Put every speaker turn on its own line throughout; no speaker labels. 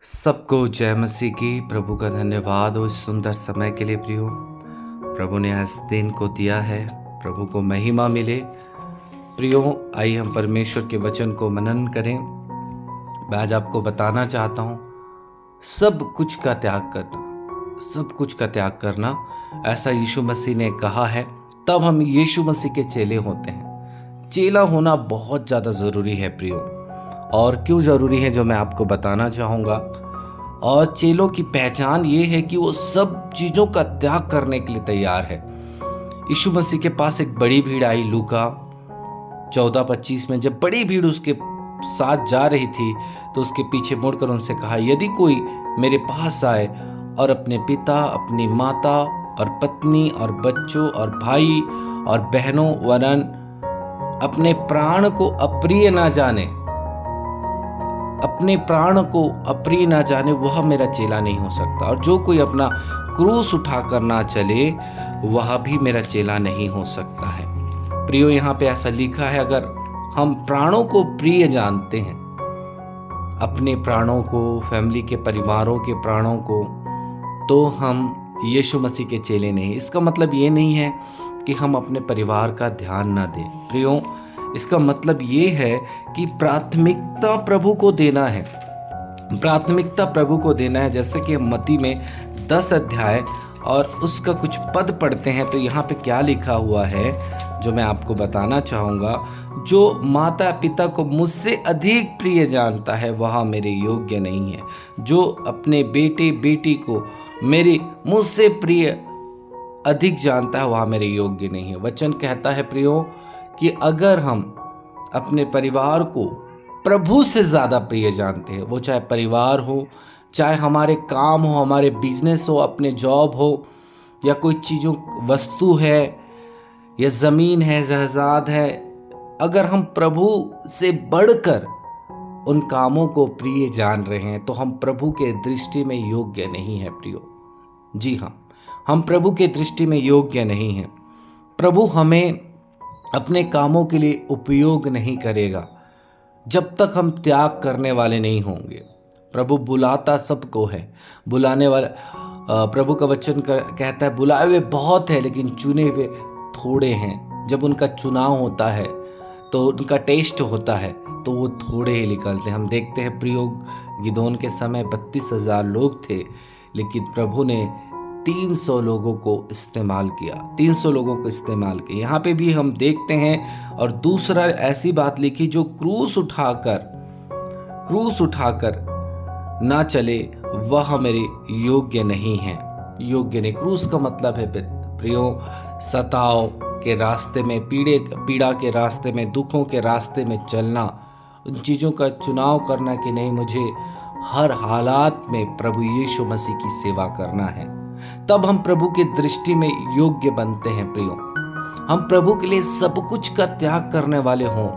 सबको जय मसीह की। प्रभु का धन्यवाद हो इस सुंदर समय के लिए। प्रियो, प्रभु ने इस दिन को दिया है, प्रभु को महिमा मिले। प्रियो, आइए हम परमेश्वर के वचन को मनन करें। मैं आज आपको बताना चाहता हूँ, सब कुछ का त्याग करना, सब कुछ का त्याग करना, ऐसा यीशु मसीह ने कहा है। तब हम यीशु मसीह के चेले होते हैं। चेला होना बहुत ज़्यादा ज़रूरी है प्रियो, और क्यों ज़रूरी है जो मैं आपको बताना चाहूँगा। और चेलों की पहचान ये है कि वो सब चीज़ों का त्याग करने के लिए तैयार है। यीशु मसीह के पास एक बड़ी भीड़ आई। लूका 14:25 में जब बड़ी भीड़ उसके साथ जा रही थी तो उसके पीछे मुड़कर उनसे कहा, यदि कोई मेरे पास आए और अपने पिता, अपनी माता और पत्नी और बच्चों और भाई और बहनों वरन अपने प्राण को अप्रिय ना जाने, अपने प्राण को अप्रिय ना जाने, वह मेरा चेला नहीं हो सकता। और जो कोई अपना क्रूस उठाकर ना चले, वह भी मेरा चेला नहीं हो सकता है। प्रियो, यहाँ पे ऐसा लिखा है, अगर हम प्राणों को प्रिय जानते हैं, अपने प्राणों को, फैमिली के, परिवारों के प्राणों को, तो हम यीशु मसीह के चेले नहीं। इसका मतलब ये नहीं है कि हम अपने परिवार का ध्यान ना दें। प्रियो, इसका मतलब ये है कि प्राथमिकता प्रभु को देना है। प्राथमिकता प्रभु को देना है। जैसे कि मत्ती में 10 अध्याय और उसका कुछ पद पढ़ते हैं तो यहाँ पे क्या लिखा हुआ है जो मैं आपको बताना चाहूँगा। जो माता पिता को मुझसे अधिक प्रिय जानता है वह मेरे योग्य नहीं है। जो अपने बेटे बेटी को मेरे मुझसे प्रिय अधिक जानता है वह मेरे योग्य नहीं है। वचन कहता है प्रियो कि अगर हम अपने परिवार को प्रभु से ज़्यादा प्रिय जानते हैं, वो चाहे परिवार हो, चाहे हमारे काम हो, हमारे बिजनेस हो, अपने जॉब हो, या कोई चीज़ों वस्तु है, या ज़मीन है, जहजाद है, अगर हम प्रभु से बढ़कर उन कामों को प्रिय जान रहे हैं तो हम प्रभु के दृष्टि में योग्य नहीं है प्रियो। जी हाँ, हम प्रभु के दृष्टि में योग्य नहीं हैं। प्रभु हमें अपने कामों के लिए उपयोग नहीं करेगा जब तक हम त्याग करने वाले नहीं होंगे। प्रभु बुलाता सबको है, बुलाने वाला प्रभु का वचन कहता है, बुलाए हुए बहुत है लेकिन चुने हुए थोड़े हैं। जब उनका चुनाव होता है तो उनका टेस्ट होता है तो वो थोड़े ही निकलते हैं। हम देखते हैं प्रियो, गिदोन के समय 32,000 लोग थे, लेकिन प्रभु ने 300 लोगों को इस्तेमाल किया, 300 लोगों को इस्तेमाल किया। यहाँ पे भी हम देखते हैं। और दूसरा ऐसी बात लिखी, जो क्रूस उठाकर ना चले वह मेरे योग्य नहीं है। योग्य नहीं, क्रूस का मतलब है प्रियो सताव के रास्ते में, पीड़ा के रास्ते में, दुखों के रास्ते में चलना, उन चीज़ों का चुनाव करना कि नहीं, मुझे हर हालात में प्रभु यीशु मसीह की सेवा करना है। तब हम प्रभु की दृष्टि में योग्य बनते हैं प्रियो। हम प्रभु के लिए सब कुछ का त्याग करने वाले हों।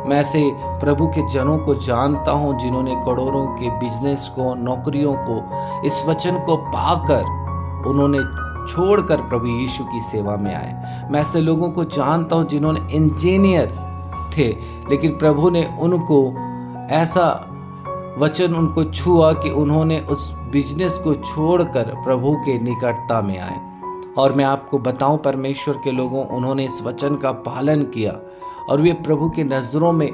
मैं ऐसे प्रभु के जनों को जानता हूं जिन्होंने करोड़ों के बिजनेस को, नौकरियों को, इस वचन को पाकर उन्होंने छोड़कर प्रभु यीशु की सेवा में आए। मैं ऐसे लोगों को जानता हूं जिन्होंने इंजीनियर थे, लेकिन प्रभु ने उनको ऐसा वचन उनको छुआ कि उन्होंने उस बिजनेस को छोड़कर प्रभु के निकटता में आए। और मैं आपको बताऊं, परमेश्वर के लोगों, उन्होंने इस वचन का पालन किया और वे प्रभु के नज़रों में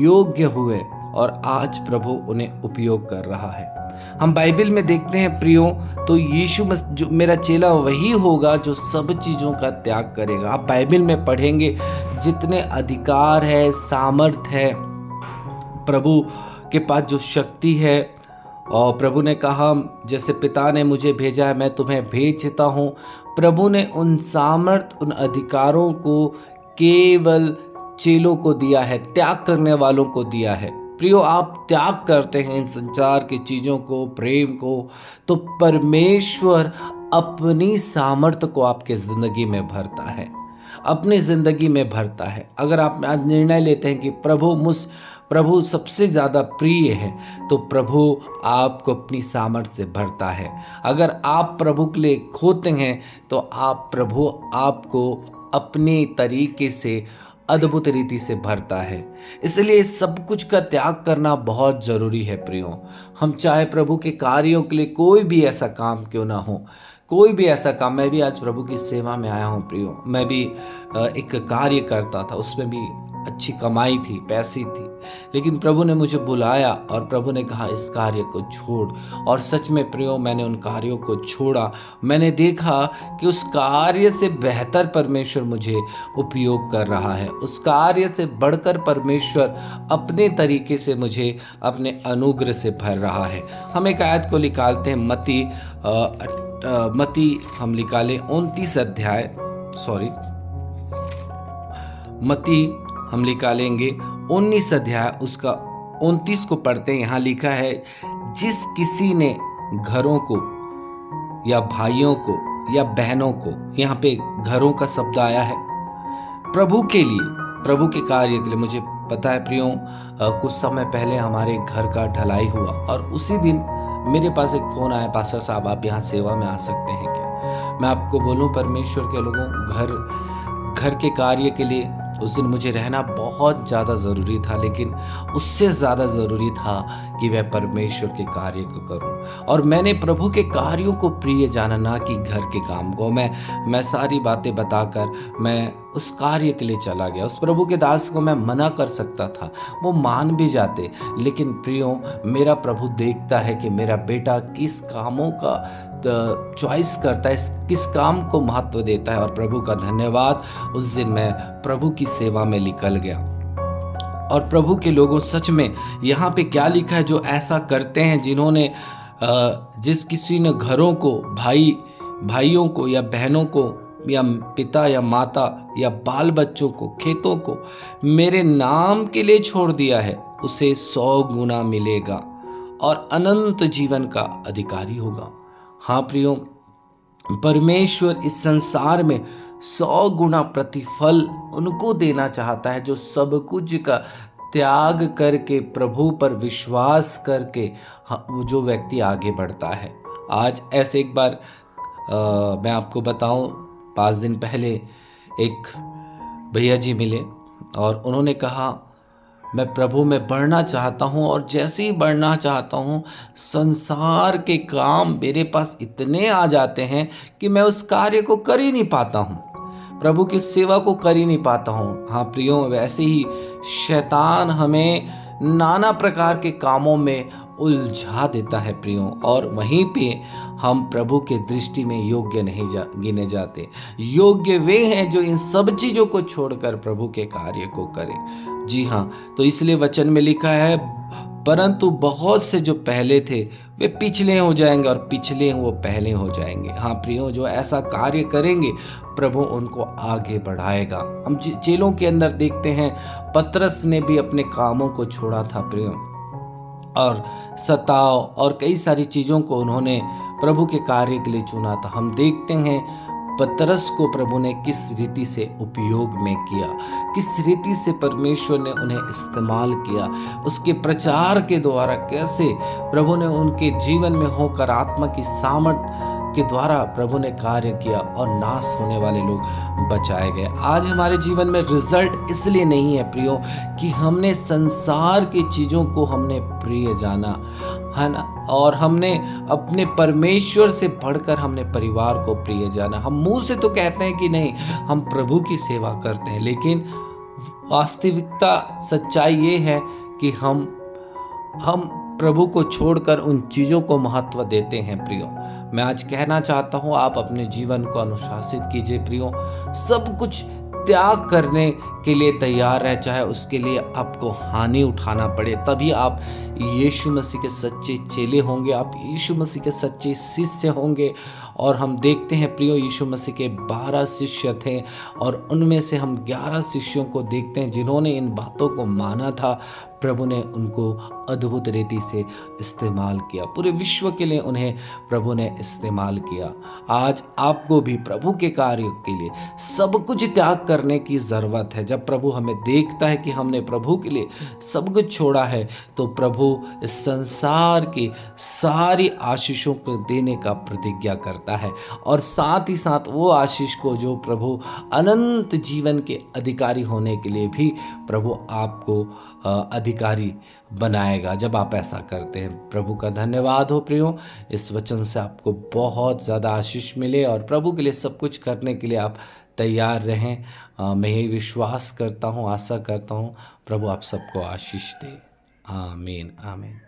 योग्य हुए, और आज प्रभु उन्हें उपयोग कर रहा है। हम बाइबल में देखते हैं प्रियो, तो यीशु जो मेरा चेला वही होगा जो सब चीज़ों का त्याग करेगा। आप बाइबल में पढ़ेंगे, जितने अधिकार है, सामर्थ है, प्रभु के पास जो शक्ति है, और प्रभु ने कहा, जैसे पिता ने मुझे भेजा है मैं तुम्हें भेजता हूँ। प्रभु ने उन सामर्थ, उन अधिकारों को केवल चेलों को दिया है, त्याग करने वालों को दिया है। प्रियो, आप त्याग करते हैं इन संसार की चीज़ों को, प्रेम को, तो परमेश्वर अपनी सामर्थ को आपके ज़िंदगी में भरता है, अपनी ज़िंदगी में भरता है। अगर आप आज निर्णय लेते हैं कि प्रभु सबसे ज़्यादा प्रिय है, तो प्रभु आपको अपनी सामर्थ्य से भरता है। अगर आप प्रभु के लिए खोते हैं तो प्रभु आपको अपने तरीके से अद्भुत रीति से भरता है। इसलिए सब कुछ का त्याग करना बहुत ज़रूरी है प्रियो। हम चाहे प्रभु के कार्यों के लिए कोई भी ऐसा काम क्यों ना हो, कोई भी ऐसा काम, मैं भी आज प्रभु की सेवा में आया हूँ प्रियो। मैं भी एक कार्य करता था, उसमें भी अच्छी कमाई थी, पैसी थी, लेकिन प्रभु ने मुझे बुलाया और प्रभु ने कहा इस कार्य को छोड़। और सच में प्रियो, मैंने उन कार्यों को छोड़ा। मैंने देखा कि उस कार्य से बेहतर परमेश्वर मुझे उपयोग कर रहा है, उस कार्य से बढ़कर परमेश्वर अपने तरीके से मुझे अपने अनुग्रह से भर रहा है। हम एक आयत को निकालते हैं, मत्ती हम निकालें 29 अध्याय, मत्ती हम निकालेंगे 19 अध्याय, उसका 29 को पढ़ते हैं। यहाँ लिखा है, जिस किसी ने घरों को या भाइयों को या बहनों को, यहाँ पे घरों का शब्द आया है, प्रभु के लिए, प्रभु के कार्य के लिए। मुझे पता है प्रियो, कुछ समय पहले हमारे घर का ढलाई हुआ और उसी दिन मेरे पास एक फ़ोन आया, पास्टर साहब आप यहाँ सेवा में आ सकते हैं क्या? मैं आपको बोलूँ, परमेश्वर के लोगों, घर के कार्य के लिए उस दिन मुझे रहना बहुत ज़्यादा ज़रूरी था, लेकिन उससे ज़्यादा ज़रूरी था कि मैं परमेश्वर के कार्य को करूं। और मैंने प्रभु के कार्यों को प्रिय जाना, ना कि घर के काम को। मैं सारी बातें बताकर मैं उस कार्य के लिए चला गया। उस प्रभु के दास को मैं मना कर सकता था, वो मान भी जाते, लेकिन प्रियो, मेरा प्रभु देखता है कि मेरा बेटा किस कामों का चॉइस करता है, किस काम को महत्व देता है। और प्रभु का धन्यवाद, उस दिन मैं प्रभु की सेवा में निकल गया। और प्रभु के लोगों, सच में यहाँ पे क्या लिखा है, जो ऐसा करते हैं, जिन्होंने जिस किसी ने घरों को, भाइयों को या बहनों को या पिता या माता या बाल बच्चों को, खेतों को मेरे नाम के लिए छोड़ दिया है, उसे 100 गुना मिलेगा और अनंत जीवन का अधिकारी होगा। हाँ प्रियो, परमेश्वर इस संसार में 100 गुना प्रतिफल उनको देना चाहता है, जो सब कुछ का त्याग करके प्रभु पर विश्वास करके जो व्यक्ति आगे बढ़ता है। आज ऐसे एक बार मैं आपको बताऊं, 5 दिन पहले एक भैया जी मिले और उन्होंने कहा, मैं प्रभु में बढ़ना चाहता हूँ, और जैसे ही बढ़ना चाहता हूँ, संसार के काम मेरे पास इतने आ जाते हैं कि मैं उस कार्य को कर ही नहीं पाता हूँ, प्रभु की सेवा को कर ही नहीं पाता हूँ। हाँ प्रियो, वैसे ही शैतान हमें नाना प्रकार के कामों में उलझा देता है प्रियो, और वहीं पे हम प्रभु के दृष्टि में योग्य नहीं गिने जाते। योग्य वे हैं जो इन सब चीज़ों को छोड़कर प्रभु के कार्य को करें। जी हाँ, तो इसलिए वचन में लिखा है, परंतु बहुत से जो पहले थे वे पिछले हो जाएंगे, और पिछले वो पहले हो जाएंगे। हाँ प्रियो, जो ऐसा कार्य करेंगे प्रभु उनको आगे बढ़ाएगा। हम चेलों के अंदर देखते हैं, पतरस ने भी अपने कामों को छोड़ा था प्रियो, और सताव और कई सारी चीज़ों को उन्होंने प्रभु के कार्य के लिए चुना था। हम देखते हैं पतरस को प्रभु ने किस रीति से उपयोग में किया, किस रीति से परमेश्वर ने उन्हें इस्तेमाल किया, उसके प्रचार के द्वारा कैसे प्रभु ने उनके जीवन में होकर आत्मा की सामर्थ के द्वारा प्रभु ने कार्य किया और नाश होने वाले लोग बचाए गए। आज हमारे जीवन में रिजल्ट इसलिए नहीं है प्रियो कि हमने संसार की चीज़ों को हमने प्रिय जाना, है ना, और हमने अपने परमेश्वर से बढ़कर हमने परिवार को प्रिय जाना। हम मुंह से तो कहते हैं कि नहीं, हम प्रभु की सेवा करते हैं, लेकिन वास्तविकता सच्चाई ये है कि हम प्रभु को छोड़कर उन चीज़ों को महत्व देते हैं प्रियो। मैं आज कहना चाहता हूँ, आप अपने जीवन को अनुशासित कीजिए प्रियो। सब कुछ त्याग करने के लिए तैयार है, चाहे उसके लिए आपको हानि उठाना पड़े, तभी आप यीशु मसीह के सच्चे चेले होंगे, आप यीशु मसीह के सच्चे शिष्य होंगे। और हम देखते हैं प्रियो, यीशु मसीह के 12 शिष्य थे, और उनमें से हम 11 शिष्यों को देखते हैं जिन्होंने इन बातों को माना था, प्रभु ने उनको अद्भुत रीति से इस्तेमाल किया, पूरे विश्व के लिए उन्हें प्रभु ने इस्तेमाल किया। आज आपको भी प्रभु के कार्य के लिए सब कुछ त्याग करने की ज़रूरत है। जब प्रभु हमें देखता है कि हमने प्रभु के लिए सब कुछ छोड़ा है, तो प्रभु इस संसार की सारी आशीषों को देने का प्रतिज्ञा करता है, और साथ ही साथ वो आशीष को जो प्रभु अनंत जीवन के अधिकारी होने के लिए भी प्रभु आपको अधिकारी बनाएगा जब आप ऐसा करते हैं। प्रभु का धन्यवाद हो प्रियो, इस वचन से आपको बहुत ज़्यादा आशीष मिले और प्रभु के लिए सब कुछ करने के लिए आप तैयार रहें। मैं यही विश्वास करता हूँ, आशा करता हूँ प्रभु आप सबको आशीष दे। आमीन आमीन।